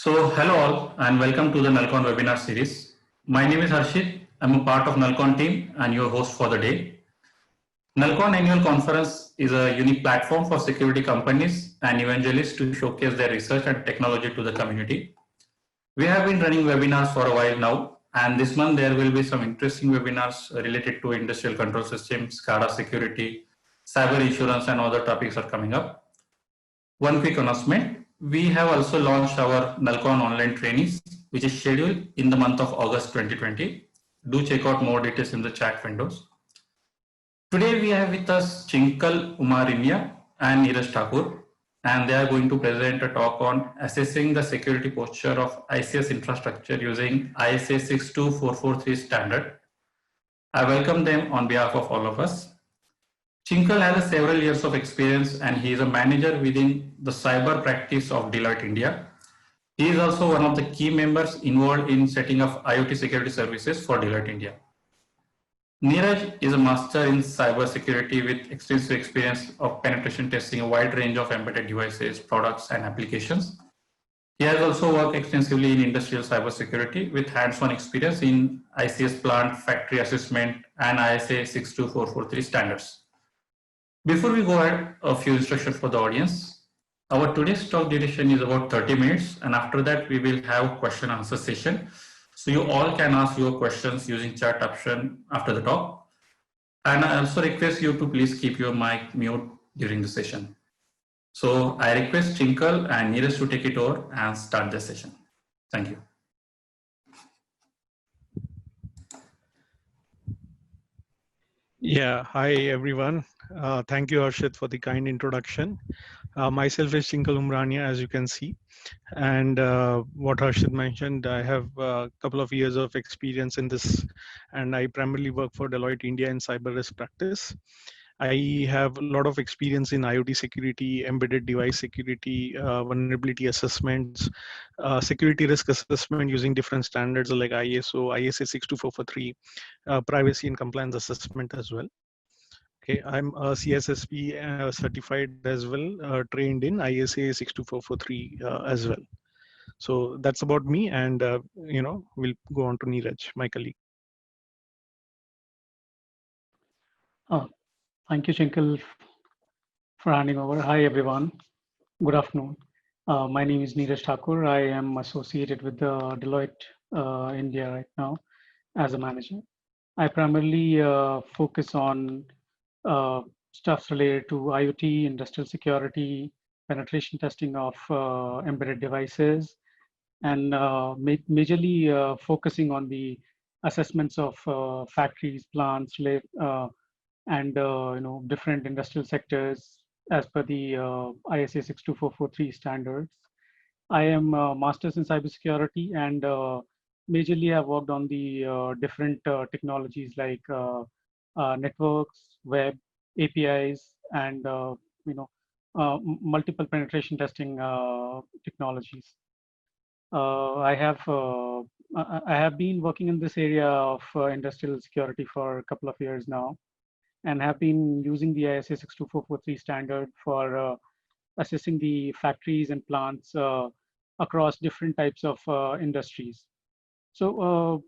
So hello all and welcome to the NULLCON Webinar series. My name is Harshit. I'm a part of NULLCON team and your host for the day. NULLCON Annual Conference is a unique platform for security companies and evangelists to showcase their research and technology to the community. We have been running webinars for a while now, and this month there will be some interesting webinars related to industrial control systems, SCADA security, cyber insurance and other topics are coming up. One quick announcement. We have also launched our NULLCON online trainings, which is scheduled in the month of August 2020. Do check out more details in the chat windows. Today we have with us Chinkle Umrania and Neeraj Thakur, and they are going to present a talk on assessing the security posture of ICS infrastructure using ISA 62443 standard. I welcome them on behalf of all of us. Chinkle has several years of experience and he is a manager within the cyber practice of Deloitte India. He is also one of the key members involved in setting up IoT security services for Deloitte India. Neeraj is a master in cyber security with extensive experience of penetration testing a wide range of embedded devices, products, and applications. He has also worked extensively in industrial cyber security with hands-on experience in ICS plant, factory assessment, and ISA 62443 standards. Before we go ahead, a few instructions for the audience. Our today's talk duration is about 30 minutes, and after that we will have question and answer session. So you all can ask your questions using chat option after the talk. And I also request you to please keep your mic mute during the session. So I request Chinkle and Neeraj to take it over and start the session. Thank you. Yeah, hi everyone. Thank you, Harshit, for the kind introduction. Myself is Chinkle Umrania, as you can see. And what Harshit mentioned, I have a couple of years of experience in this, and I primarily work for Deloitte India in cyber risk practice. I have a lot of experience in IoT security, embedded device security, vulnerability assessments, security risk assessment using different standards like ISO, ISA 62443, privacy and compliance assessment as well. Okay, I'm a CISSP certified as well, trained in ISA 62443 as well. So that's about me, and we'll go on to Neeraj, my colleague. Thank you, Chinkle, for handing over. Hi, everyone. Good afternoon. My name is Neeraj Thakur. I am associated with Deloitte India right now as a manager. I primarily focus on stuff related to IoT, industrial security, penetration testing of embedded devices, and majorly focusing on the assessments of factories, plants, and different industrial sectors as per the ISA 62443 standards. I am a master's in cybersecurity, and majorly I've worked on the different technologies like networks, web, APIs, and multiple penetration testing technologies. I have been working in this area of industrial security for a couple of years now, and have been using the ISA 62443 standard for assessing the factories and plants across different types of industries. So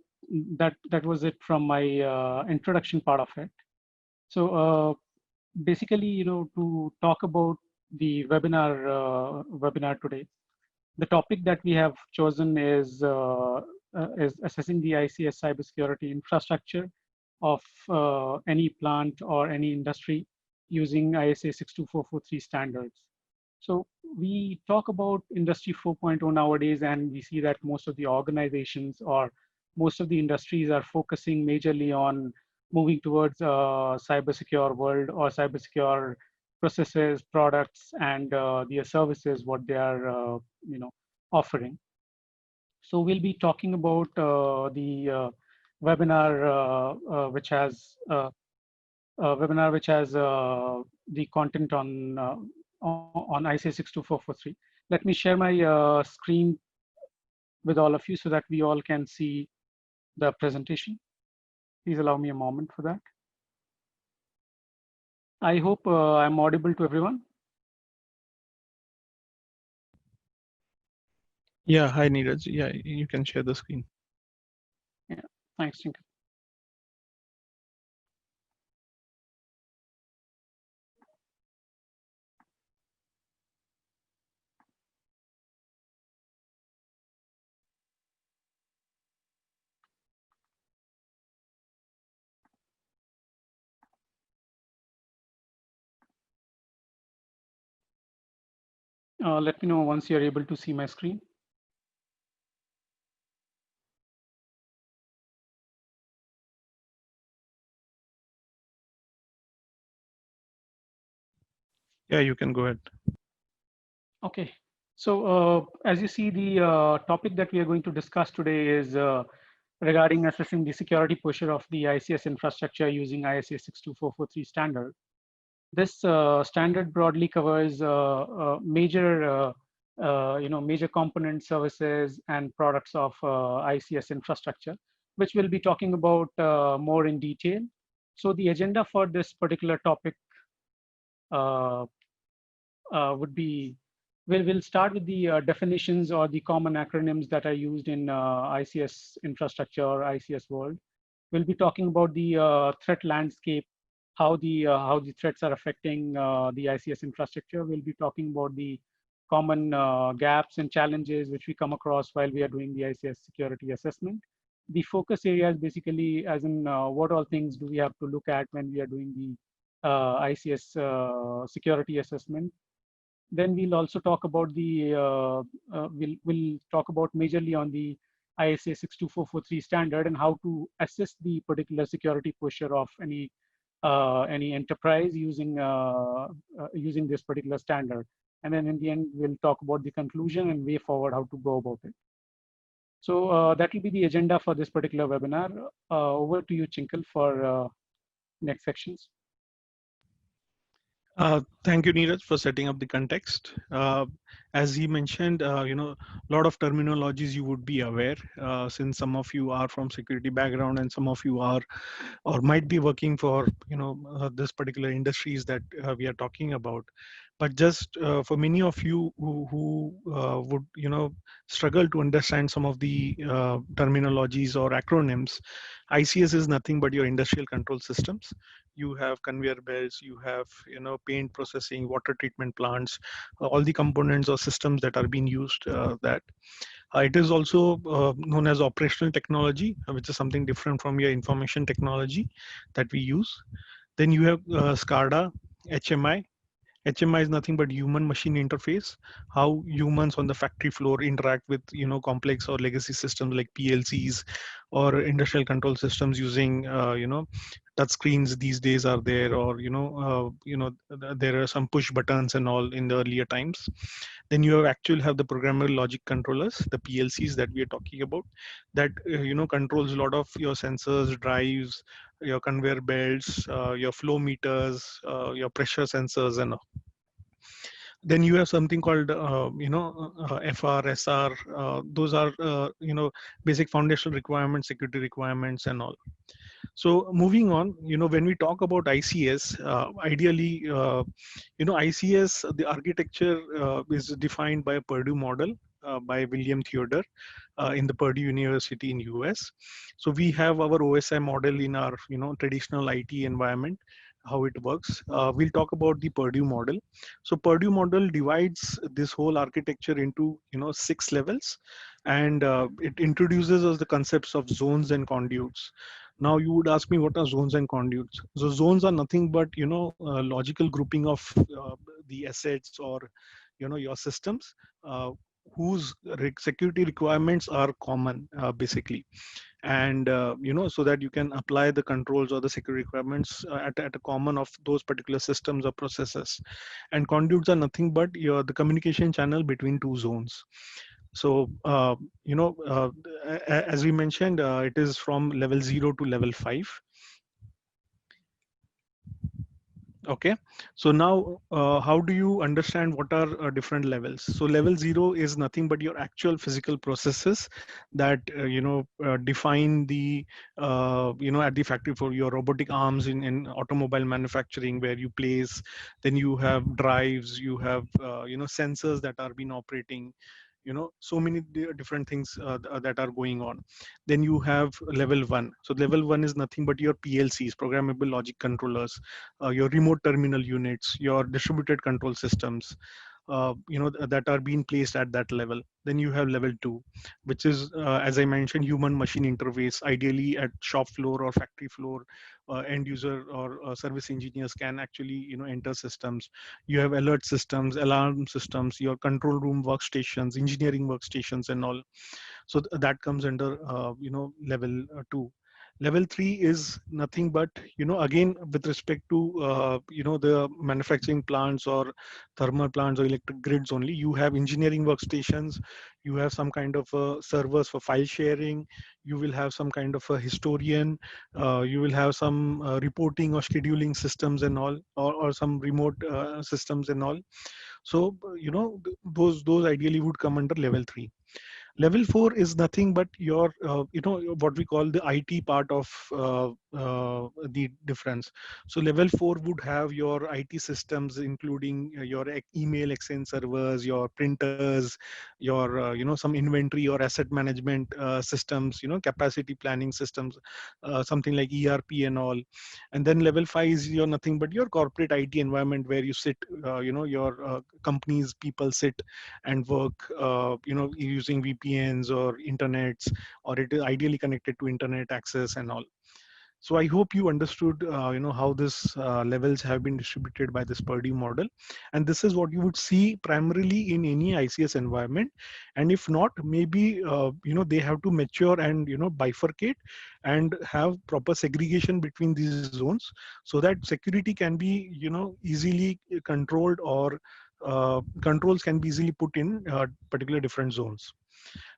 that was it from my introduction part of it. So basically, to talk about the webinar today, the topic that we have chosen is assessing the ICS cybersecurity infrastructure of any plant or any industry using ISA 62443 standards. So we talk about Industry 4.0 nowadays, and we see that most of the organizations or most of the industries are focusing majorly on moving towards a cyber secure world or cyber secure processes, products, and their services, what they are offering. So we'll be talking about the webinar which has the content on ISA 62443. Let me share my screen with all of you so that we all can see the presentation. Please allow me a moment for that. I hope I'm audible to everyone. Yeah, hi Neeraj. Yeah, you can share the screen. Yeah, thanks, Chinkle. Let me know once you're able to see my screen. Yeah, you can go ahead. Okay. So as you see, the topic that we are going to discuss today is regarding assessing the security posture of the ICS infrastructure using ISA 62443 standard. This standard broadly covers major component services and products of ICS infrastructure, which we'll be talking about more in detail. So the agenda for this particular topic uh, would be, we'll start with the definitions or the common acronyms that are used in ICS infrastructure or ICS world. We'll be talking about the threat landscape, how the threats are affecting the ICS infrastructure. We'll be talking about the common gaps and challenges which we come across while we are doing the ICS security assessment. The focus areas basically, as in what all things do we have to look at when we are doing the ICS security assessment. Then we'll also talk about the we'll talk about majorly on the ISA 62443 standard and how to assess the particular security posture of any enterprise using this particular standard. And then in the end, we'll talk about the conclusion and way forward how to go about it. So that will be the agenda for this particular webinar. Over to you, Chinkle, for next sections. Thank you, Neeraj, for setting up the context. As he mentioned, a lot of terminologies you would be aware, since some of you are from security background and some of you are or might be working for this particular industries that we are talking about. But just for many of you who would struggle to understand some of the terminologies or acronyms, ICS is nothing but your industrial control systems. You have conveyor belts, you have paint processing, water treatment plants, all the components or systems that are being used. That it is also known as operational technology, which is something different from your information technology that we use. Then you have SCADA, HMI. HMI is nothing but human machine interface, how humans on the factory floor interact with complex or legacy systems like PLCs or industrial control systems using touch screens these days are there, or there are some push buttons and all in the earlier times. Then you have the programmable logic controllers, the PLCs that we are talking about, that controls a lot of your sensors, drives, your conveyor belts, your flow meters, your pressure sensors and all. Then you have something called FR, SR. Those are basic foundational requirements, security requirements and all. So moving on, when we talk about ICS, ideally, ICS, the architecture is defined by a Purdue model by William Theodore in the Purdue University in US. So we have our OSI model in our traditional IT environment, how it works. We'll talk about the Purdue model. So Purdue model divides this whole architecture into 6 levels, and it introduces us the concepts of zones and conduits. Now you would ask me, what are zones and conduits? So zones are nothing but logical grouping of the assets or your systems whose security requirements are common basically, and so that you can apply the controls or the security requirements at a common of those particular systems or processes. And conduits are nothing but the communication channel between two zones. So as we mentioned, it is from level 0 to level 5. Okay, so now how do you understand what are different levels? So level 0 is nothing but your actual physical processes that define the at the factory for your robotic arms in automobile manufacturing, where you place. Then you have drives, you have sensors that are been operating, so many different things that are going on. Then you have level 1. So level 1 is nothing but your PLCs, programmable logic controllers, your remote terminal units, your distributed control systems, that are being placed at that level. Then you have level 2, which is, as I mentioned, human machine interface, ideally at shop floor or factory floor. End user or service engineers can actually enter systems. You have alert systems, alarm systems, your control room workstations, engineering workstations, and all. So that comes under level 2. Level 3 is nothing but, again, with respect to the manufacturing plants or thermal plants or electric grids only, you have engineering workstations, you have some kind of servers for file sharing, you will have some kind of a historian, you will have some reporting or scheduling systems and all, or some remote systems and all. So those ideally would come under level 3. Level 4 is nothing but your what we call the IT part of the difference. So level 4 would have your IT systems, including your email exchange servers, your printers, your some inventory or asset management systems, capacity planning systems, something like ERP and all. And then level 5 is your nothing but your corporate IT environment, where you sit, your companies people sit and work, using VPNs or internets, or it is ideally connected to internet access and all. So I hope you understood, how this levels have been distributed by this Purdue model, and this is what you would see primarily in any ICS environment. And if not, maybe they have to mature and bifurcate and have proper segregation between these zones, so that security can be easily controlled, or controls can be easily put in particular different zones.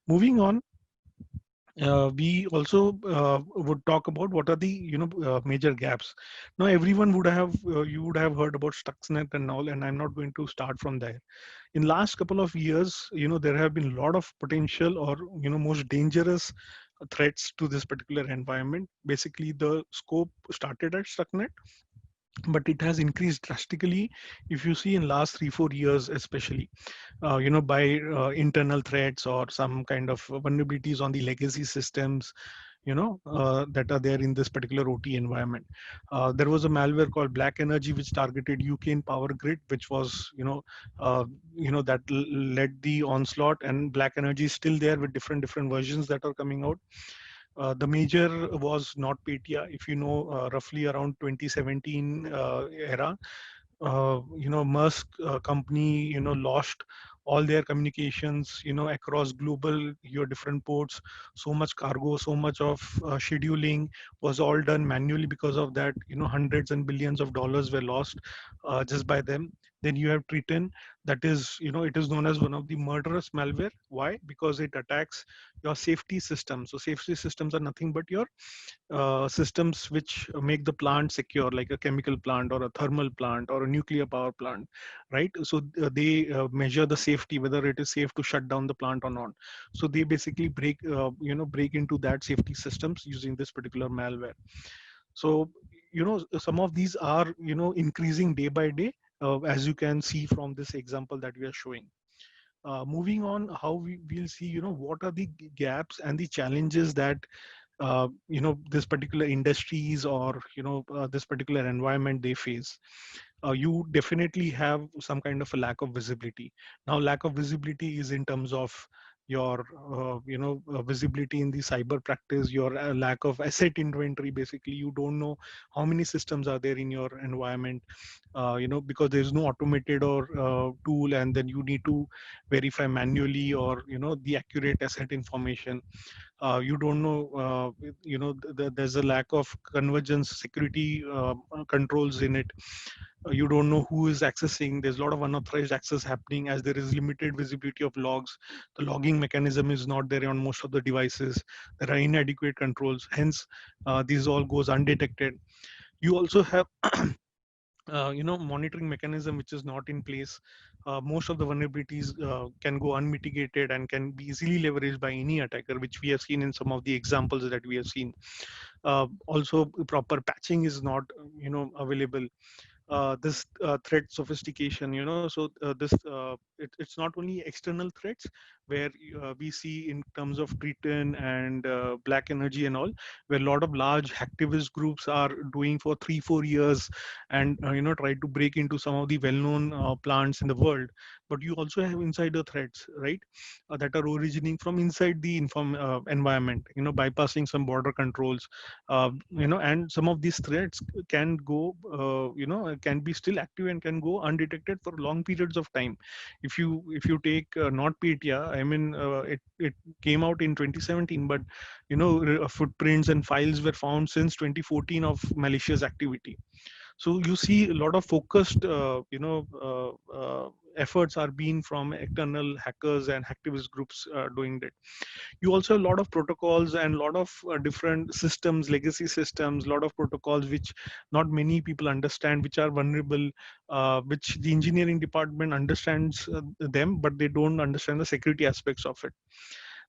Moving on, we also would talk about what are the major gaps. Now everyone would have you would have heard about Stuxnet and all, and I'm not going to start from there. In last couple of years, there have been a lot of potential, or most dangerous threats to this particular environment. Basically, the scope started at Stuxnet, but it has increased drastically if you see in last 3-4 years, especially by internal threats or some kind of vulnerabilities on the legacy systems that are there in this particular OT environment. There was a malware called Black Energy, which targeted UK power grid, which was that led the onslaught, and Black Energy is still there with different versions that are coming out. The major was NotPetya, if you know, roughly around 2017 era. Musk company, lost all their communications, across global, your different ports. So much cargo, so much of scheduling was all done manually. Because of that, hundreds and billions of dollars were lost just by them. Then you have Triton, that is, it is known as one of the murderous malware. Why? Because it attacks your safety systems. So safety systems are nothing but your systems which make the plant secure, like a chemical plant or a thermal plant or a nuclear power plant, right? So they measure the safety, whether it is safe to shut down the plant or not. So they basically break into that safety systems using this particular malware. So some of these are increasing day by day, as you can see from this example that we are showing. Moving on, how we will see what are the gaps and the challenges that this particular industries, or this particular environment they face. You definitely have some kind of a lack of visibility. Now lack of visibility is in terms of your visibility in the cyber practice, your lack of asset inventory. Basically, you don't know how many systems are there in your environment, because there's no automated or tool, and then you need to verify manually, or the accurate asset information. You don't know, there's a lack of convergence security controls in it. You don't know who is accessing. There's a lot of unauthorized access happening, as there is limited visibility of logs. The logging mechanism is not there on most of the devices. There are inadequate controls, hence this all goes undetected. You also have monitoring mechanism which is not in place. Most of the vulnerabilities can go unmitigated and can be easily leveraged by any attacker, which we have seen in some of the examples that we have seen. Also, proper patching is not available. this threat sophistication, so it's not only external threats where we see in terms of Triton and black energy and all, where a lot of large activist groups are doing for 3-4 years and try to break into some of the well-known plants in the world. But you also have insider threats, right, that are originating from inside the environment, bypassing some border controls, and some of these threats can go, can be still active and can go undetected for long periods of time. If you take NotPetya, I mean, it came out in 2017, but footprints and files were found since 2014 of malicious activity. So you see a lot of focused, efforts are being from external hackers and activist groups doing that. You also have a lot of protocols and a lot of different systems, legacy systems, a lot of protocols which not many people understand, which are vulnerable, which the engineering department understands them, but they don't understand the security aspects of it.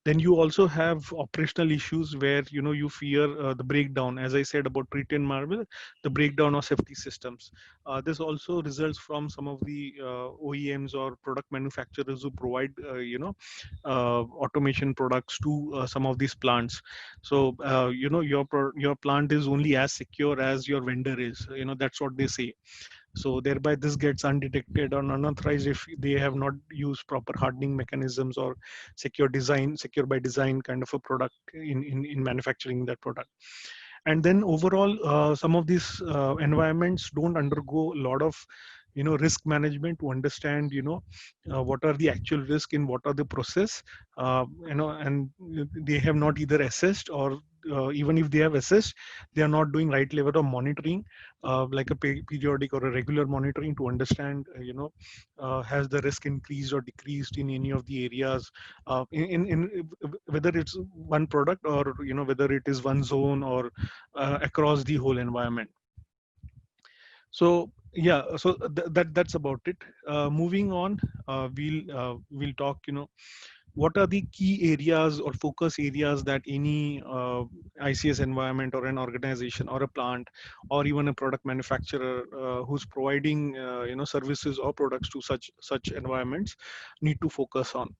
Then you also have operational issues where you fear the breakdown, as I said about Triton Marvel, the breakdown of safety systems. This also results from some of the OEMs or product manufacturers who provide automation products to some of these plants. So your plant is only as secure as your vendor is, that's what they say. So thereby this gets undetected or unauthorized if they have not used proper hardening mechanisms or secure by design kind of a product in manufacturing that product. And then overall, some of these environments don't undergo a lot of risk management to understand what are the actual risk in what are the process, and they have not either assessed or even if they have assessed, they are not doing right level of monitoring, like a periodic or a regular monitoring to understand has the risk increased or decreased in any of the areas, in whether it's one product or whether it is one zone or across the whole environment. So yeah, so that's about it. Moving on, we'll talk what are the key areas or focus areas that any ICS environment or an organization or a plant or even a product manufacturer who's providing services or products to such environments need to focus on.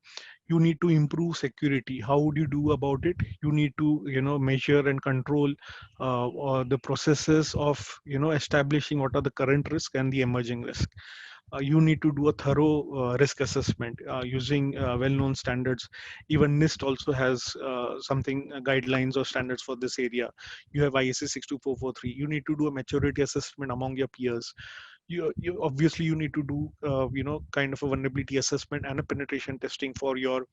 You need to improve security. How would you do about it? You need to measure and control the processes of establishing what are the current risk and the emerging risk. You need to do a thorough risk assessment using well-known standards. Even NIST also has something guidelines or standards for this area. You have ISA 62443. You need to do a maturity assessment among your peers. You obviously you need to do kind of a vulnerability assessment and a penetration testing for your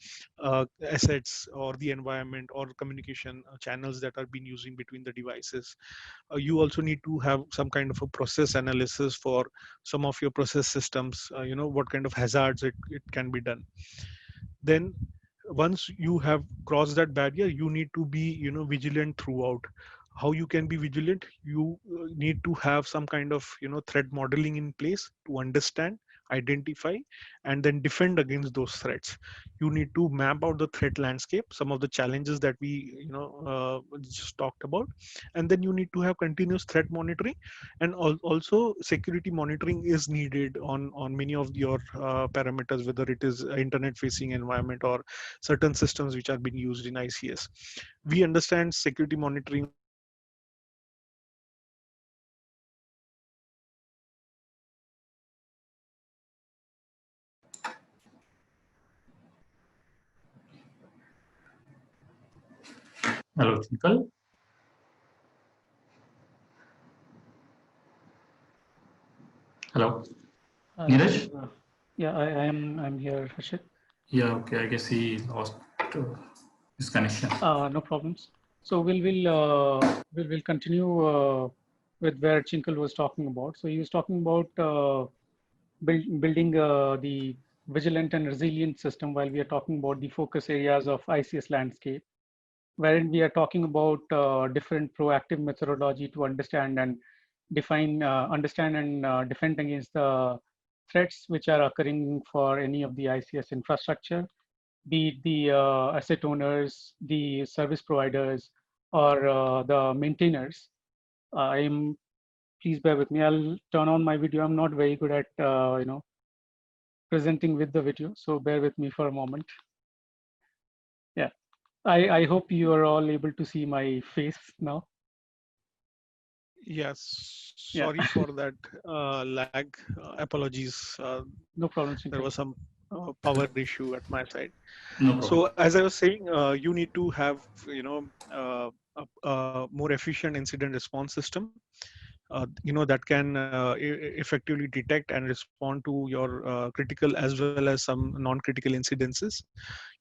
assets or the environment or communication channels that are being using between the devices. You also need to have some kind of a process analysis for some of your process systems, what kind of hazards it can be done. Then once you have crossed that barrier, you need to be vigilant throughout. How you can be vigilant? You need to have some kind of threat modeling in place to understand, identify, and then defend against those threats. You need to map out the threat landscape, some of the challenges that we just talked about, and then you need to have continuous threat monitoring, and also security monitoring is needed on many of your parameters, whether it is internet facing environment or certain systems which are being used in ICS. We understand security monitoring Hello, Chinkle. Hello, Neeraj? Yeah, I'm here, Harshit. Yeah, okay. I guess he lost his connection. No problems. So we'll continue with where Chinkle was talking about. So he was talking about building the vigilant and resilient system, while we are talking about the focus areas of ICS landscape, wherein we are talking about different proactive methodology to understand and define, understand and defend against the threats which are occurring for any of the ICS infrastructure, be it the asset owners, the service providers, or the maintainers. I'm please bear with me. I'll turn on my video. I'm not very good at, presenting with the video, so bear with me for a moment. Yeah, I hope you are all able to see my face now. Yes, Yeah. sorry for that lag. Apologies. No problem, There Chinkle. was some power issue at my side. No problem. So as I was saying, you need to have a more efficient incident response system. That can effectively detect and respond to your critical as well as some non-critical incidences.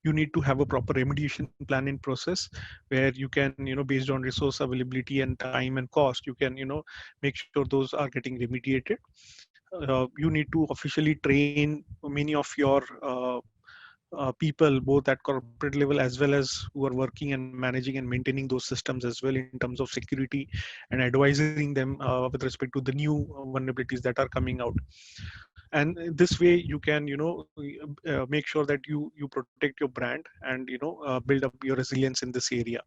You need to have a proper remediation planning process where you can, based on resource availability and time and cost, you can, make sure those are getting remediated. You need to officially train many of your people, both at corporate level as well as who are working and managing and maintaining those systems as well, in terms of security and advising them with respect to the new vulnerabilities that are coming out. And this way you can, make sure that you protect your brand and build up your resilience in this area.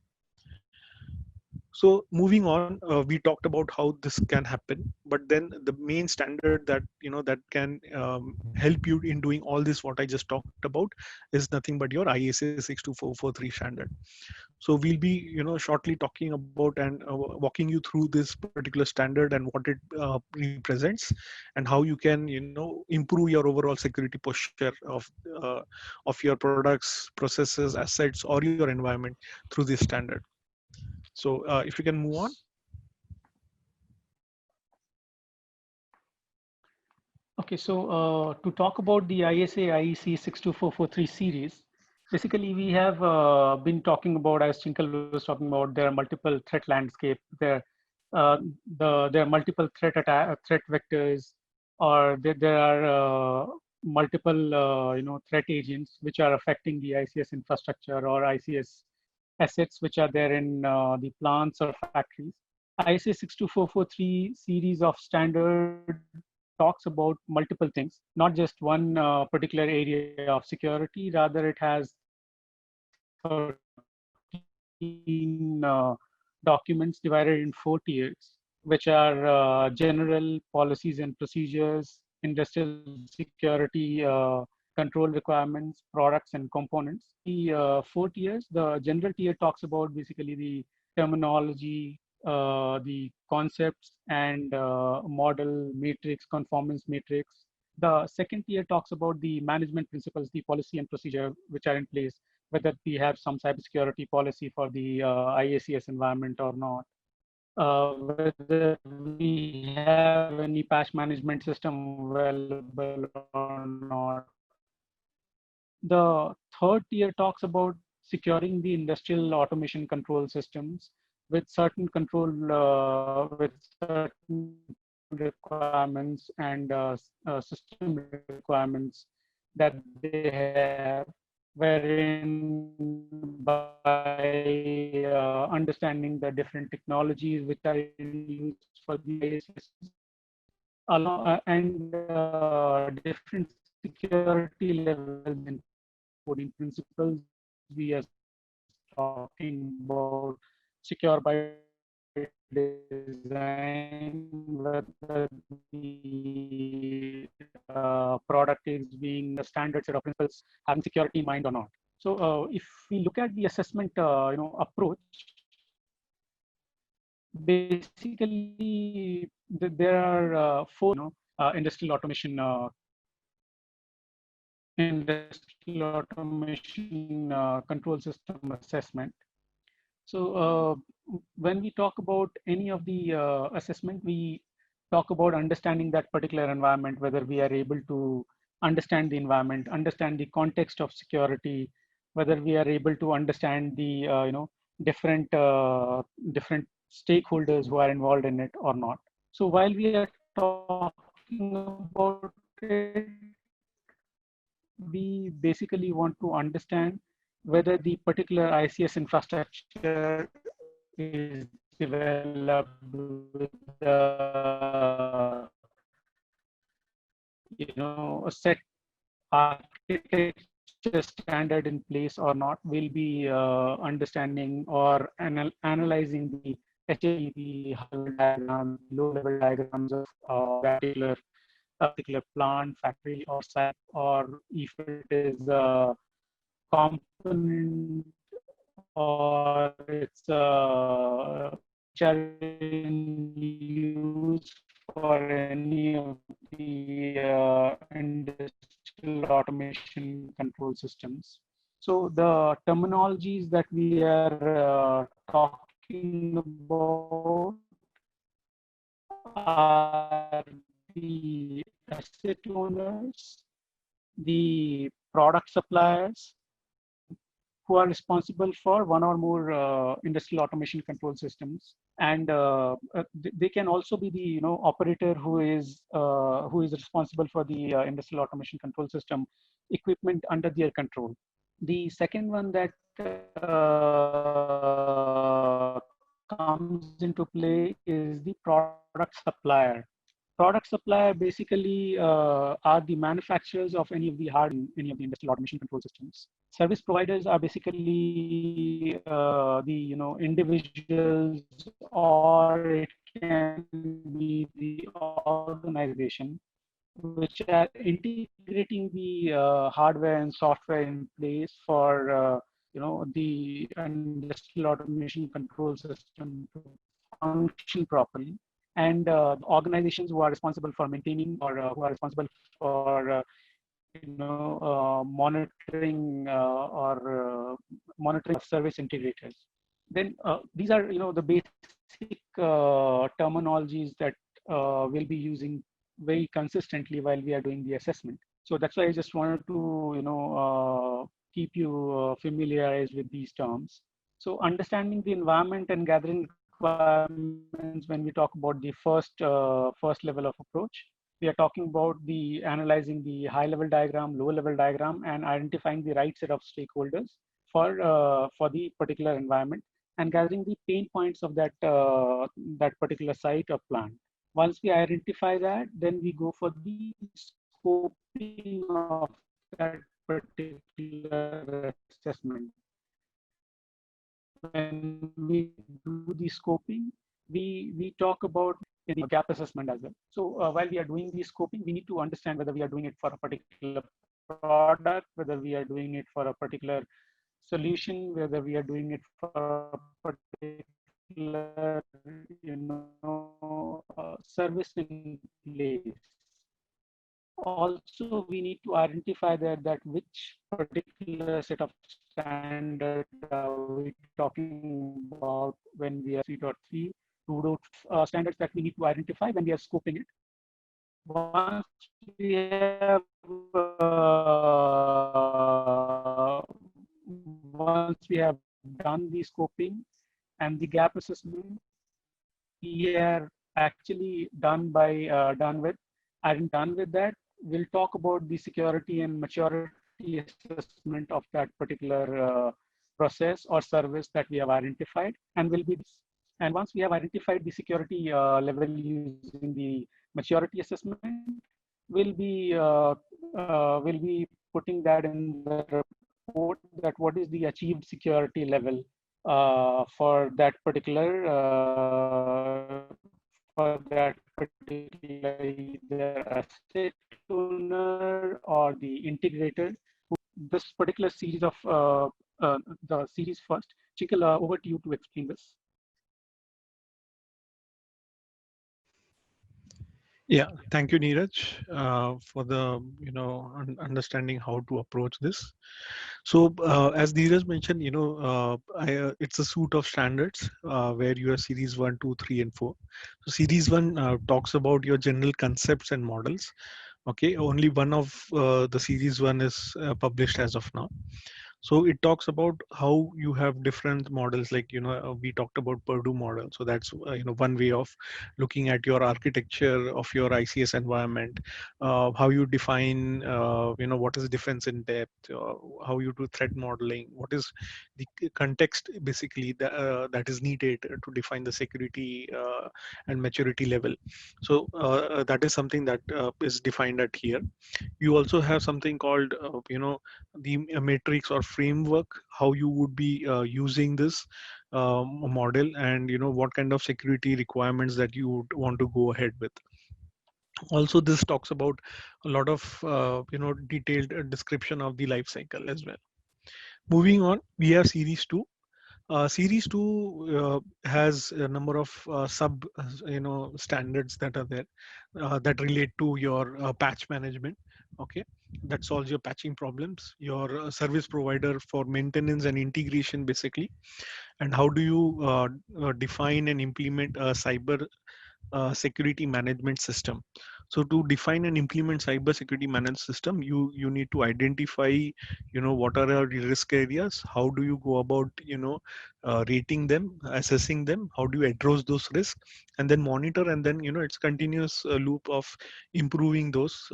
So moving on, we talked about how this can happen, but then the main standard that that can help you in doing all this what I just talked about is nothing but your ISA 62443 standard. So we'll be shortly talking about and walking you through this particular standard and what it represents, and how you can improve your overall security posture of your products, processes, assets, or your environment through this standard. So if you can move on. Okay, so to talk about the ISA IEC 62443 series, basically we have been talking about, as Chinkle was talking about, there are multiple threat landscape. There are multiple threat vectors, or there are multiple threat agents which are affecting the ICS infrastructure or ICS assets which are there in the plants or factories. ISA 62443 series of standard talks about multiple things, not just one particular area of security. Rather, it has 13 documents divided in 4 tiers, which are general policies and procedures, industrial security control requirements, products and components. The 4 tiers, the general tier talks about basically the terminology, the concepts and model matrix, conformance matrix. The second tier talks about the management principles, the policy and procedure which are in place, whether we have some cybersecurity policy for the IACS environment or not, whether we have any patch management system available or not. The third tier talks about securing the industrial automation control systems with certain with certain requirements and system requirements that they have, wherein by understanding the different technologies which are used for the ISS, and different security levels and coding principles, we are talking about secure by design, whether the product is being a standard set of principles having security in mind or not. So if we look at the assessment approach, basically there are 4 industrial automation control system assessment. So when we talk about any of the assessment, we talk about understanding that particular environment, whether we are able to understand the environment, understand the context of security, whether we are able to understand the different different stakeholders who are involved in it or not. So while we are talking about it, we basically want to understand whether the particular ICS infrastructure is developed with a set architecture standard in place or not. We'll be understanding or analyzing the HAE, the high-level diagram, low-level diagrams of particular plant, factory, or site, or if it is a component or it's which are in use for any of the industrial automation control systems. So the terminologies that we are talking about are the asset owners, the product suppliers, who are responsible for one or more industrial automation control systems, and they can also be the operator who is responsible for the industrial automation control system equipment under their control. The second one that comes into play is the product supplier. Product supplier basically are the manufacturers of any of the any of the industrial automation control systems. Service providers are basically the individuals, or it can be the organization, which are integrating the hardware and software in place for the industrial automation control system to function properly. And organizations who are responsible for maintaining, or who are responsible for monitoring monitoring of service integrators. Then these are the basic terminologies that we'll be using very consistently while we are doing the assessment. So that's why I just wanted to keep you familiarized with these terms. So understanding the environment and gathering requirements, when we talk about the first level of approach, we are talking about the analyzing the high level diagram, low level diagram, and identifying the right set of stakeholders for the particular environment, and gathering the pain points of that that particular site or plant. Once we identify that, then we go for the scoping of that particular assessment. When we do the scoping, we talk about the gap assessment as well. So while we are doing the scoping, we need to understand whether we are doing it for a particular product, whether we are doing it for a particular solution, whether we are doing it for a particular service in place. Also, we need to identify that which particular set of standard we talking about when we are 3.3, 2.0 standards that we need to identify when we are scoping it. Once we have done the scoping and the gap assessment, we are actually done with that. We'll talk about the security and maturity assessment of that particular process or service that we have identified, and once we have identified the security level using the maturity assessment, we'll be putting that in the report, that what is the achieved security level for that particular either asset owner or the integrator. This particular series of the series first. Chinkle, over to you to explain this. Yeah, thank you, Neeraj, for the understanding how to approach this. So as Neeraj mentioned, it's a suite of standards where you have series 1, 2, 3, and 4. So series 1 talks about your general concepts and models. Okay, only one of the series 1 is published as of now. So it talks about how you have different models, like we talked about Purdue model. So that's one way of looking at your architecture of your ICS environment, how you define what is defense in depth, how you do threat modeling, what is the context basically that is needed to define the security and maturity level. So that is something that is defined at here. You also have something called the matrix or framework, how you would be using this model, and what kind of security requirements that you would want to go ahead with. Also, this talks about a lot of detailed description of the life cycle as well. Moving on, we have series 2. Series 2 has a number of sub standards that are there that relate to your patch management. Okay, that solves your patching problems, your service provider for maintenance and integration basically, and how do you define and implement a cyber security management system. So to define and implement cyber security management system, you need to identify what are our risk areas, how do you go about rating them, assessing them, how do you address those risks, and then monitor, and then it's continuous loop of improving those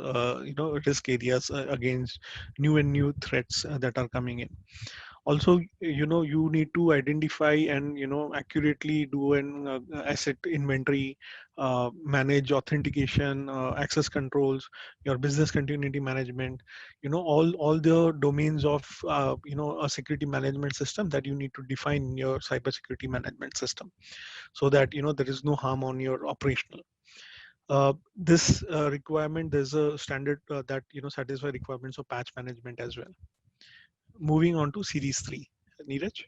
risk areas against new threats that are coming in. Also, you need to identify and accurately do an asset inventory, manage authentication, access controls, your business continuity management, all the domains of a security management system that you need to define in your cybersecurity management system, so that there is no harm on your operational. This requirement, there's a standard that satisfy requirements of patch management as well. Moving on to series 3, Neeraj.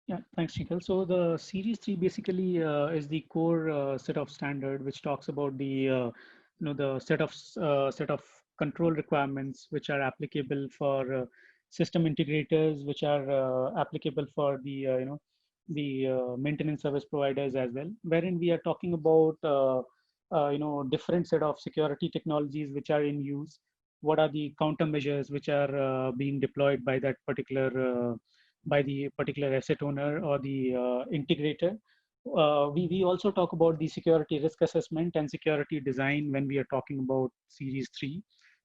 Yeah, thanks, Chinkle. So the series 3 basically is the core set of standard, which talks about the the set of control requirements which are applicable for system integrators, which are applicable for the the maintenance service providers as well, wherein we are talking about different set of security technologies which are in use. What are the countermeasures which are being deployed by that particular by the particular asset owner or the integrator. We also talk about the security risk assessment and security design when we are talking about series 3.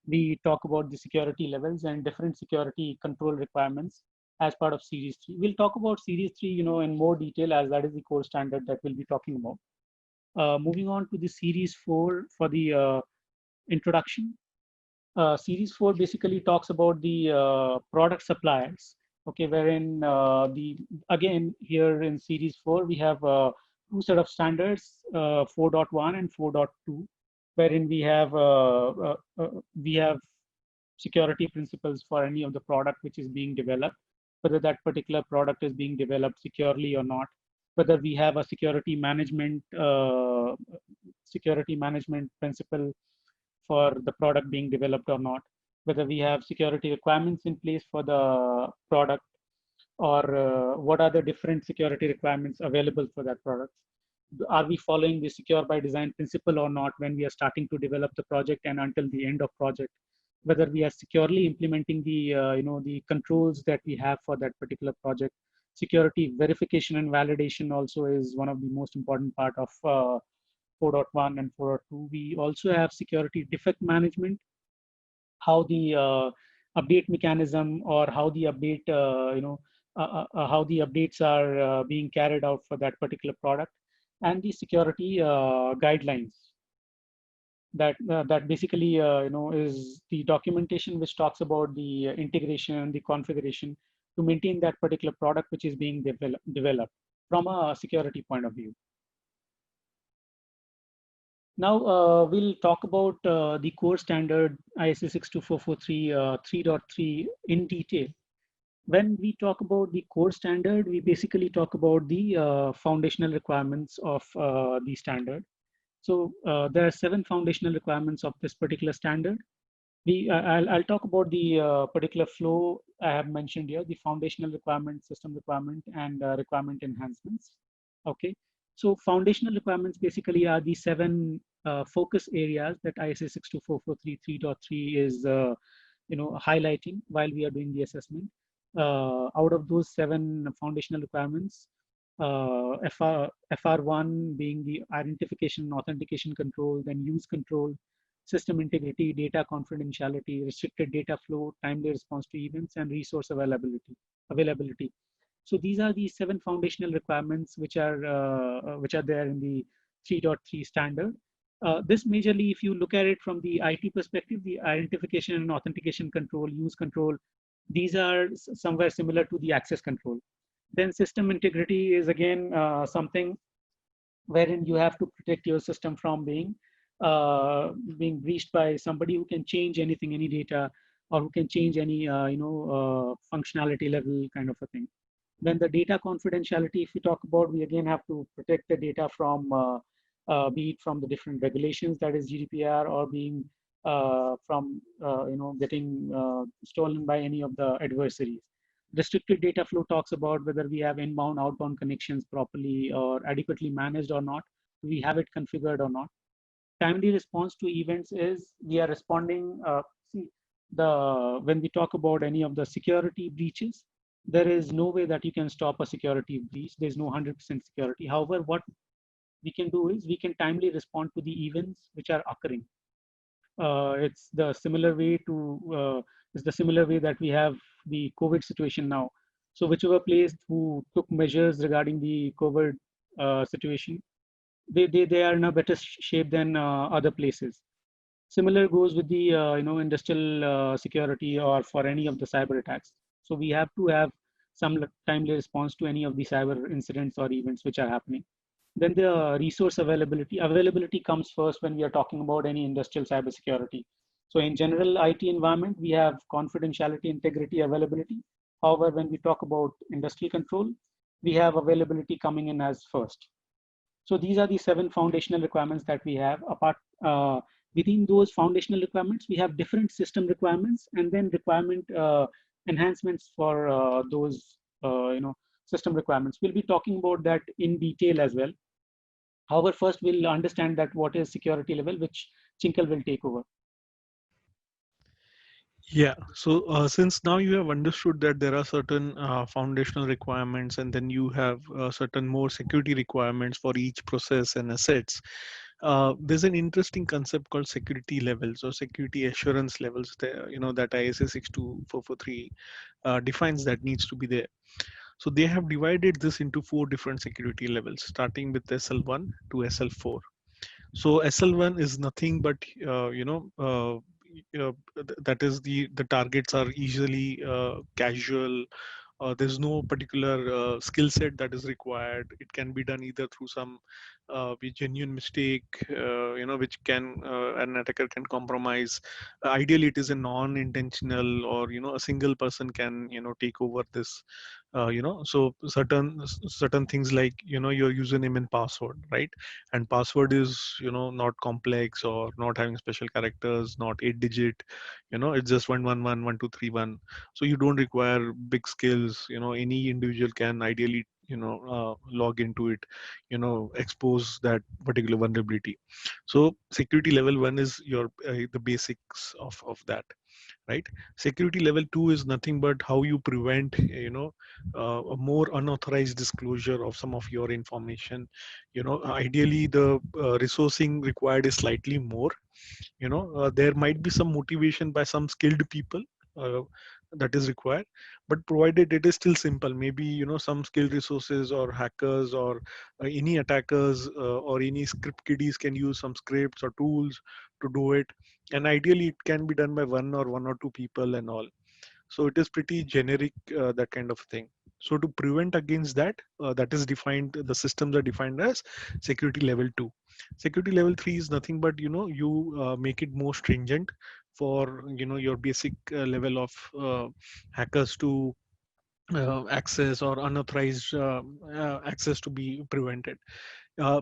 We talk about the security levels and different security control requirements as part of series 3. We'll talk about series 3 in more detail, as that is the core standard that we'll be talking about. Moving on to the series 4 for the introduction. Series 4 basically talks about the product suppliers. Okay, wherein again here in series 4 we have two set of standards, 4.1 and 4.2, wherein we have security principles for any of the product which is being developed, whether that particular product is being developed securely or not, whether we have a security management principle for the product being developed or not, whether we have security requirements in place for the product, or what are the different security requirements available for that product. Are we following the secure by design principle or not when we are starting to develop the project and until the end of project, whether we are securely implementing the the controls that we have for that particular project. Security verification and validation also is one of the most important part of 4.1 and 4.2. We also have security defect management, how the update mechanism or how the update, how the updates are being carried out for that particular product, and the security guidelines. That basically is the documentation which talks about the integration and the configuration to maintain that particular product which is being developed from a security point of view. Now we'll talk about the core standard ISA 62443 3.3 in detail. When we talk about the core standard, we basically talk about the foundational requirements of the standard. So there are 7 foundational requirements of this particular standard. I'll talk about the particular flow I have mentioned here: the foundational requirement, system requirement, and requirement enhancements. Okay. So foundational requirements basically are the 7 focus areas that ISA 62443 3.3 is highlighting while we are doing the assessment. Out of those 7 foundational requirements, FR1 being the identification and authentication control, then use control, system integrity, data confidentiality, restricted data flow, timely response to events, and resource availability. So these are the 7 foundational requirements which are there in the 3.3 standard. This majorly, if you look at it from the IT perspective, the identification and authentication control, use control, these are somewhere similar to the access control. Then system integrity is again something wherein you have to protect your system from being breached by somebody who can change anything, any data, or who can change any functionality level kind of a thing. Then the data confidentiality, if we talk about, we again have to protect the data from be it from the different regulations, that is GDPR, or being from getting stolen by any of the adversaries. Restricted data flow talks about whether we have inbound, outbound connections properly or adequately managed or not. Do we have it configured or not? Timely response to events is we are responding. See, when we talk about any of the security breaches, there is no way that you can stop a security breach. There's no 100% security. However, what we can do is we can timely respond to the events which are occurring. It's the similar way that we have the COVID situation now. So whichever place who took measures regarding the COVID situation, they are in a better shape than other places. Similar goes with the industrial security or for any of the cyber attacks. So we have to have some timely response to any of the cyber incidents or events which are happening. Then the resource availability. Availability comes first when we are talking about any industrial cybersecurity. So in general IT environment, we have confidentiality, integrity, availability. However, when we talk about industrial control, we have availability coming in as first. So these are the 7 foundational requirements that we have. Within those foundational requirements, we have different system requirements and then requirement enhancements for those system requirements. We'll be talking about that in detail as well. However, first we'll understand that what is security level, which Chinkle will take over. Yeah, so since now you have understood that there are certain foundational requirements and then you have certain more security requirements for each process and assets, there's an interesting concept called security levels or security assurance levels there, that ISA 62443 defines that needs to be there. So they have divided this into 4 different security levels, starting with SL1 to SL4. So SL1 is nothing but that is the targets are easily casual. There's no particular skill set that is required. It can be done either through some genuine mistake, which can an attacker can compromise. Ideally, it is a non-intentional, or a single person can take over this. So certain things like your username and password, right? And password is not complex or not having special characters, not 8-digit. It's just 111131. So you don't require big skills. Any individual can ideally log into it, expose that particular vulnerability. So security level 1 is your the basics of that, right? Security level 2 is nothing but how you prevent a more unauthorized disclosure of some of your information. Ideally the resourcing required is slightly more. There might be some motivation by some skilled people uh, that is required, but provided it is still simple, maybe some skilled resources or hackers or any attackers or any script kiddies can use some scripts or tools to do it, and ideally it can be done by one or two people and all. So it is pretty generic, that kind of thing. So to prevent against that, that is defined, the systems are defined as security level 2. Security level 3 is nothing but you make it more stringent for your basic level of hackers to access, or unauthorized access to be prevented.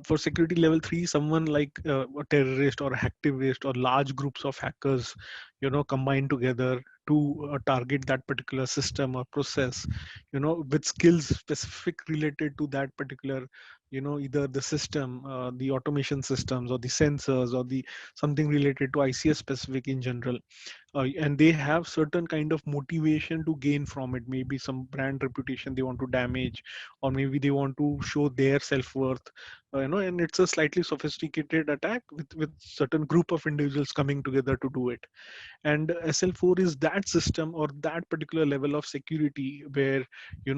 For security level 3, someone like a terrorist or a hacktivist or large groups of hackers combine together to target that particular system or process with skills specific related to that particular either the system, the automation systems, or the sensors, or the something related to ICS specific in general. And they have certain kind of motivation to gain from it, maybe some brand reputation they want to damage, or maybe they want to show their self-worth, and it's a slightly sophisticated attack with certain group of individuals coming together to do it. And SL4 is that system or that particular level of security where it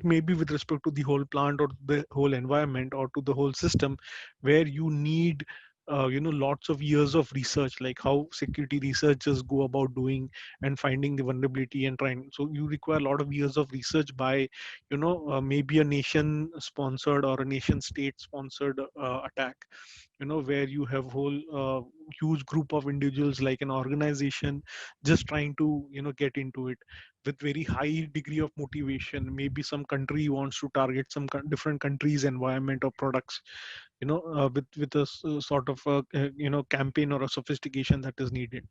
may be with respect to the whole plant or the whole environment or to the whole system, where you need lots of years of research, like how security researchers go about doing and finding the vulnerability and trying. So you require a lot of years of research by, maybe a nation sponsored or a nation state sponsored attack, where you have whole huge group of individuals like an organization just trying to, get into it with very high degree of motivation. Maybe some country wants to target some different countries environment or products, with a sort of a, campaign or a sophistication that is needed.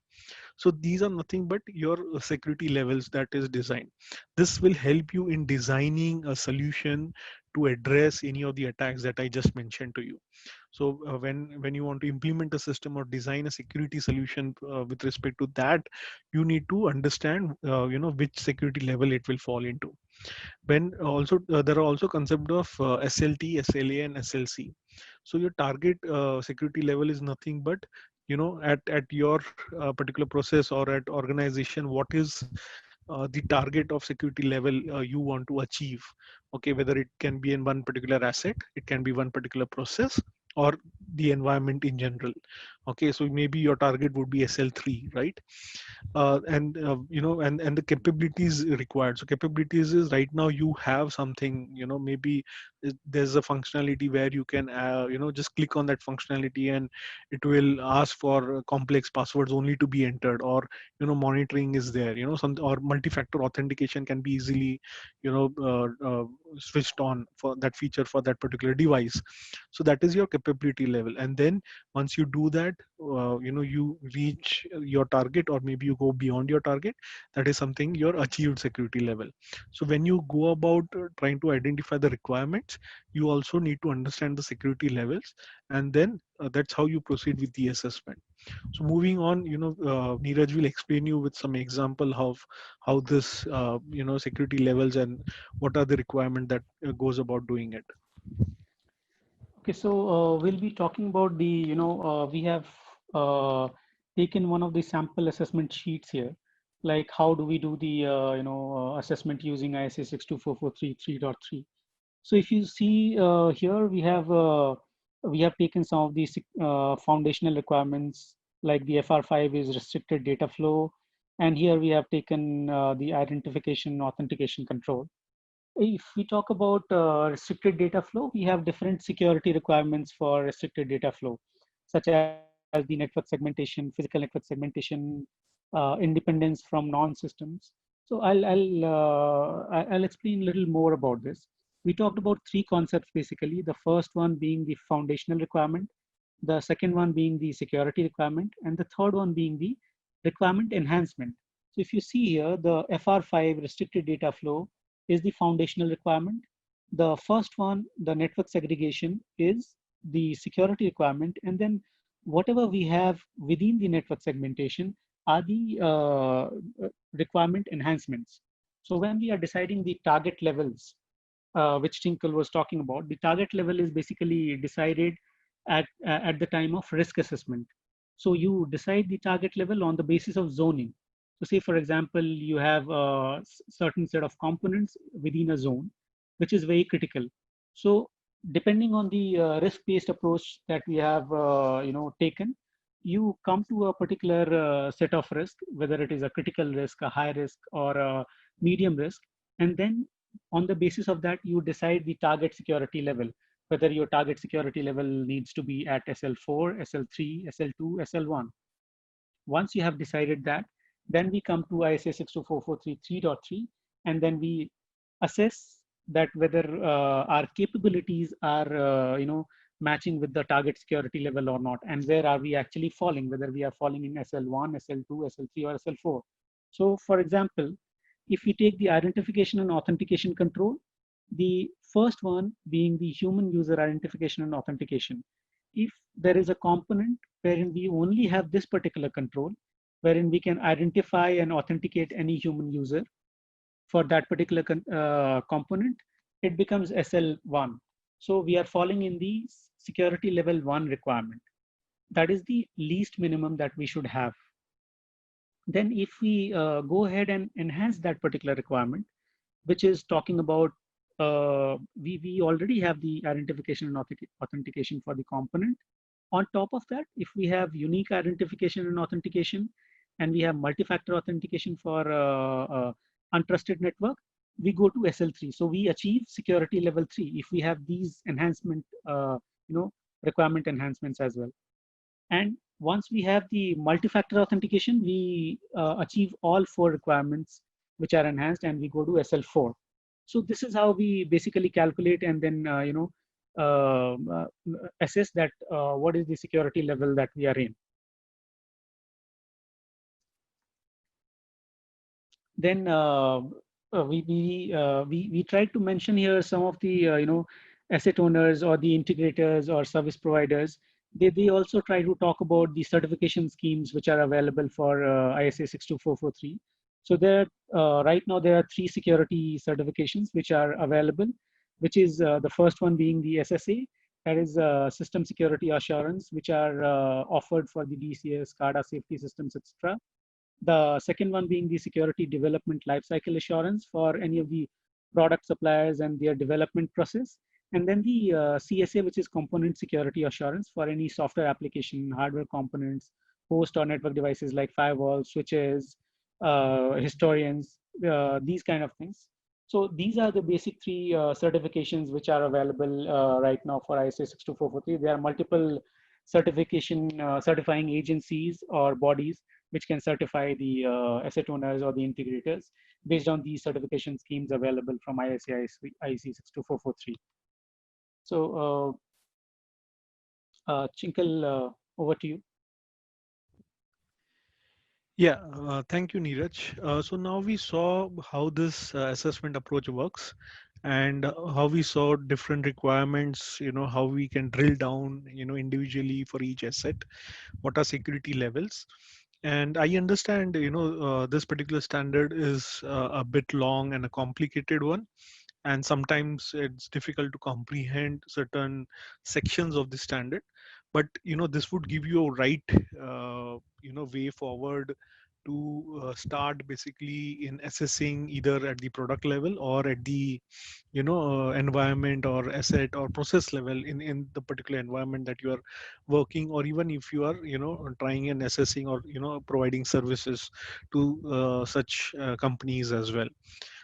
So these are nothing but your security levels that is designed. This will help you in designing a solution to address any of the attacks that I just mentioned to you. So when you want to implement a system or design a security solution with respect to that, you need to understand which security level it will fall into. When also there are also concept of SLT, SLA, and SLC. So your target security level is nothing but, at your particular process or at organization, what is the target of security level you want to achieve. Okay, whether it can be in one particular asset, it can be one particular process, or the environment in general. Okay, so maybe your target would be SL3, right? And the capabilities required. So capabilities is, right now you have something, maybe there's a functionality where you can just click on that functionality and it will ask for complex passwords only to be entered, or monitoring is there, some, or multi-factor authentication can be easily switched on for that feature for that particular device. So that is your capability level. And then once you do that, you reach your target, or maybe you go beyond your target, that is something your achieved security level. So when you go about trying to identify the requirements, you also need to understand the security levels, and then that's how you proceed with the assessment. So moving on, Neeraj will explain you with some example of how this security levels and what are the requirements that goes about doing it. Okay, so we'll be talking about the, we have taken one of the sample assessment sheets here, like how do we do the, assessment using ISA 62443.3. So if you see here, we have taken some of these foundational requirements, like the FR5 is restricted data flow, and here we have taken the identification authentication control. If we talk about restricted data flow, we have different security requirements for restricted data flow, such as the network segmentation, physical network segmentation, independence from non-systems. So I'll explain a little more about this. We talked about three concepts basically. The first one being the foundational requirement, the second one being the security requirement, and the third one being the requirement enhancement. So if you see here, the FR5 restricted data flow is the foundational requirement. The first one, the network segregation, is the security requirement. And then whatever we have within the network segmentation are the requirement enhancements. So when we are deciding the target levels, which Chinkle was talking about, the target level is basically decided at the time of risk assessment. So you decide the target level on the basis of zoning. So say, for example, you have a certain set of components within a zone, which is very critical. So depending on the risk-based approach that we have taken, you come to a particular set of risk, whether it is a critical risk, a high risk, or a medium risk. And then on the basis of that, you decide the target security level, whether your target security level needs to be at SL4, SL3, SL2, SL1. Once you have decided that, then we come to ISA 62443.3, and then we assess that whether our capabilities are matching with the target security level or not, and where are we actually falling, whether we are falling in SL1, SL2, SL3, or SL4. So for example, if we take the identification and authentication control, the first one being the human user identification and authentication. If there is a component wherein we only have this particular control, wherein we can identify and authenticate any human user for that particular component, it becomes SL1. So we are falling in the security level 1 requirement. That is the least minimum that we should have. Then if we go ahead and enhance that particular requirement, which is talking about, we already have the identification and authentication for the component. On top of that, if we have unique identification and authentication, and we have multi-factor authentication for untrusted network, we go to SL3. So we achieve security level 3 if we have these enhancement, requirement enhancements as well. And once we have the multi-factor authentication, we achieve all 4 requirements which are enhanced, and we go to SL4. So this is how we basically calculate and then assess that what is the security level that we are in. Then we tried to mention here some of the asset owners or the integrators or service providers. They also try to talk about the certification schemes which are available for ISA 62443. So there, right now there are 3 security certifications which are available, which is the first one being the SSA, that is System Security Assurance, which are offered for the DCS, SCADA, safety systems, etc. The second one being the Security Development Lifecycle Assurance for any of the product suppliers and their development process. And then the CSA, which is Component Security Assurance for any software application, hardware components, host or network devices like firewalls, switches, historians, these kind of things. So these are the basic 3 certifications which are available right now for ISA 62443. There are multiple certifying agencies or bodies which can certify the asset owners or the integrators based on these certification schemes available from ISA IC 62443. So, Chinkle, over to you. Yeah, thank you, Neeraj. So now we saw how this assessment approach works, and how we saw different requirements, how we can drill down, individually for each asset, what are security levels. And I understand, this particular standard is a bit long and a complicated one, and sometimes it's difficult to comprehend certain sections of the standard. But this would give you a right way forward to start basically in assessing either at the product level or at the environment or asset or process level in the particular environment that you are working, or even if you are trying and assessing or providing services to such companies as well.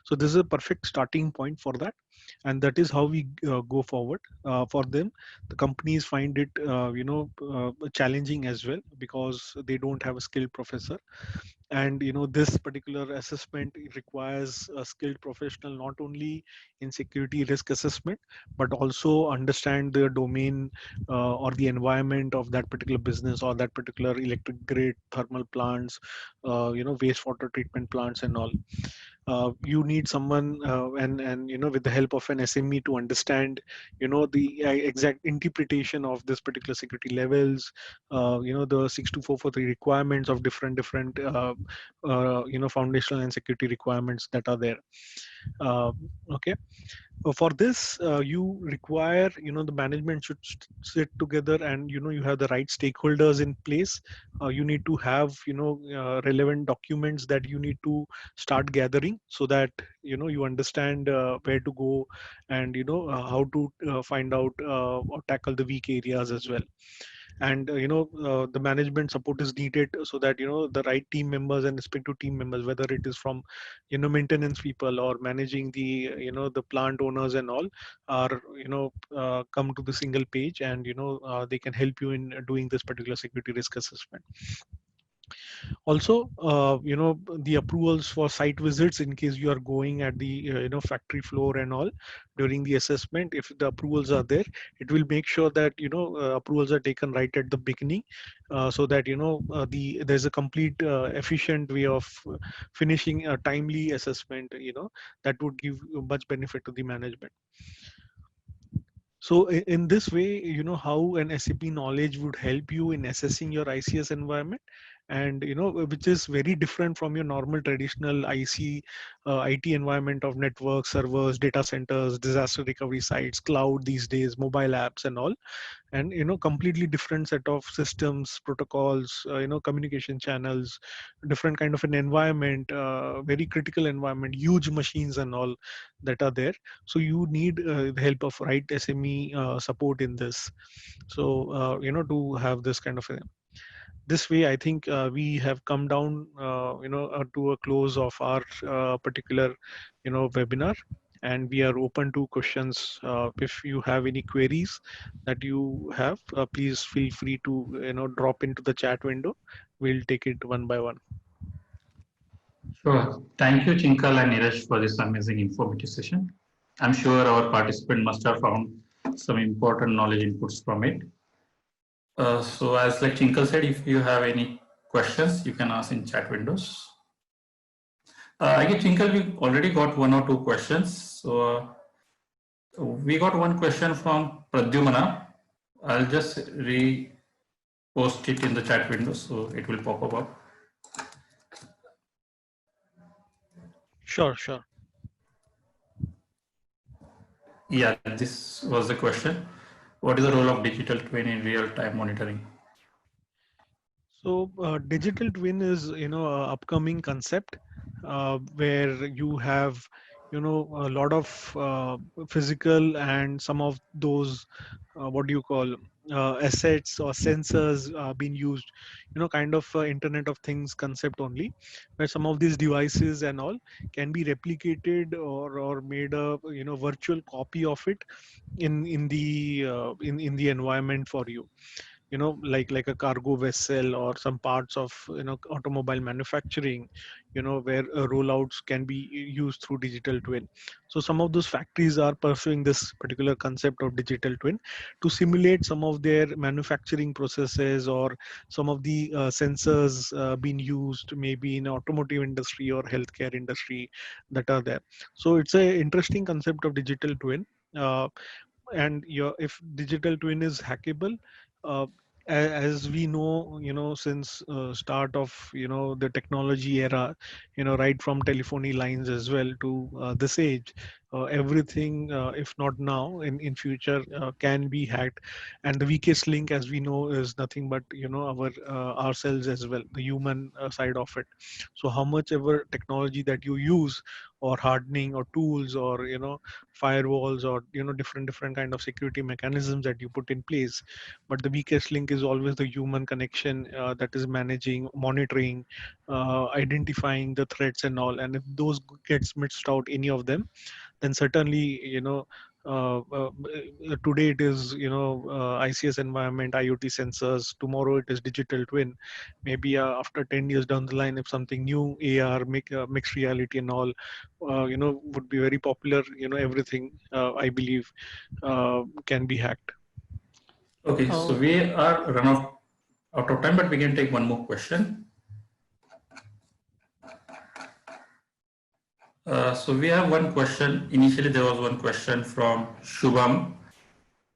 So this is a perfect starting point for that, and that is how we go forward for them. The companies find it challenging as well, because they don't have a skilled professor, and this particular assessment requires a skilled professional not only in security risk assessment, but also understand the domain or the environment of that particular business or that particular electric grid, thermal plants, wastewater treatment plants and all. You need someone and with the help of an SME to understand the exact interpretation of this particular security levels, the 62443 requirements of different foundational and security requirements that are there. Okay. For this, you require, the management should sit together, and you have the right stakeholders in place. You need to have relevant documents that you need to start gathering, so that you understand where to go, and how to find out or tackle the weak areas as well. And the management support is needed, so that the right team members and respective team members, whether it is from maintenance people or managing the the plant owners and all, are come to the single page, and they can help you in doing this particular security risk assessment. Also, the approvals for site visits, in case you are going at the factory floor and all during the assessment. If the approvals are there, it will make sure that approvals are taken right at the beginning, so that there's a complete efficient way of finishing a timely assessment. That would give much benefit to the management. So in this way, how an SAP knowledge would help you in assessing your ICS environment. and which is very different from your normal traditional IT environment of network servers, data centers, disaster recovery sites, cloud these days, mobile apps and all. And completely different set of systems, protocols, communication channels, different kind of an environment, very critical environment, huge machines and all that are there. So you need the help of right SME support in this. So to have this kind of a, this way I think we have come down to a close of our particular webinar, and we are open to questions. If you have any queries that you have, please feel free to drop into the chat window. We'll take it one by one. Sure. Thank you, Chinkle and Neeraj, for this amazing informative session. I'm sure our participant must have found some important knowledge inputs from it. So as like Chinkle said, if you have any questions, you can ask in chat windows. I guess Chinkle, we already got one or two questions. So we got one question from Pradyumna. I'll just repost it in the chat window so it will pop up. Sure. Yeah, this was the question. What is the role of digital twin in real-time monitoring? So digital twin is a upcoming concept where you have a lot of physical and some of those what do you call assets or sensors being used, kind of Internet of Things concept only, where some of these devices and all can be replicated or made a virtual copy of it in the environment for you, like a cargo vessel or some parts of automobile manufacturing, where rollouts can be used through digital twin. So some of those factories are pursuing this particular concept of digital twin to simulate some of their manufacturing processes or some of the sensors being used maybe in automotive industry or healthcare industry that are there. So it's a interesting concept of digital twin. And if digital twin is hackable, uh, as we know, since start of the technology era, right from telephony lines as well to this age, everything, if not now, in future, can be hacked. And the weakest link, as we know, is nothing but our ourselves as well, the human side of it. So how much ever technology that you use, or hardening, or tools, or firewalls, or different kind of security mechanisms that you put in place, but the weakest link is always the human connection that is managing, monitoring, identifying the threats and all. And if those gets missed out, any of them, then certainly today it is ICS environment, IoT sensors. Tomorrow it is digital twin. Maybe after 10 years down the line, if something new, AR, mixed reality and all, would be very popular. Everything I believe can be hacked. Okay, so we are run out of time, but we can take one more question. So we have one question. Initially, there was one question from Shubham.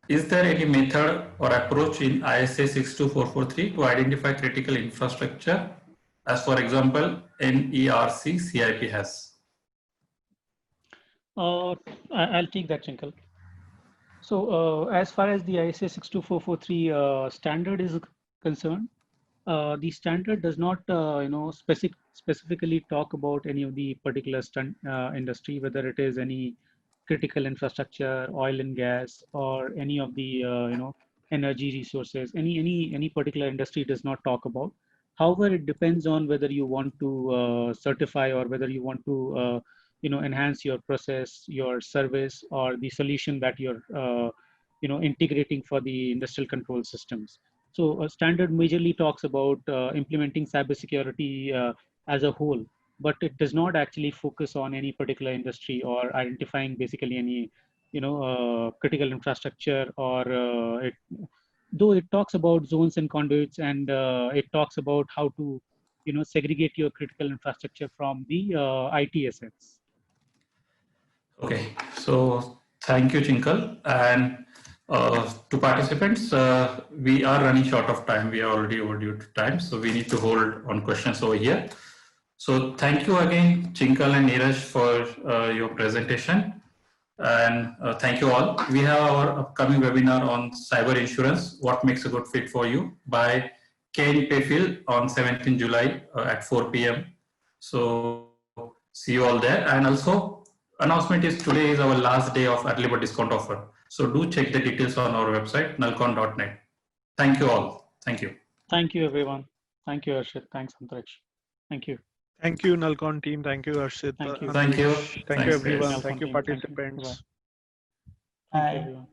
Is there any method or approach in ISA 62443 to identify critical infrastructure, as for example, NERC CIP has? I'll take that, Chinkle. So as far as the ISA 62443 standard is concerned, the standard does not, specifically talk about any of the particular industry, whether it is any critical infrastructure, oil and gas, or any of the, energy resources. Any particular industry does not talk about. However, it depends on whether you want to certify, or whether you want to, enhance your process, your service, or the solution that you're, integrating for the industrial control systems. So a standard majorly talks about implementing cybersecurity as a whole, but it does not actually focus on any particular industry or identifying basically any, critical infrastructure, or though it talks about zones and conduits, and it talks about how to, segregate your critical infrastructure from the IT assets. Okay, so thank you, Chinkle. And To participants, we are running short of time. We are already overdue to time, so we need to hold on questions over here. So thank you again, Chinkle and Neeraj, for your presentation. And thank you all. We have our upcoming webinar on cyber insurance, what makes a good fit for you, by Kane Payfield on 17th July at 4 p.m. So see you all there. And also, announcement is today is our last day of early bird discount offer. So do check the details on our website, nullcon.net. Thank you all. Thank you. Thank you, everyone. Thank you, Harshit. Thanks, Antariksh. Thank you. Thank you, NULLCON team. Thank you, Harshit. Thank you. Thank you. Thank you, Thanks, everyone. guys. Thank you, Thank you. participants. Thank you, everyone.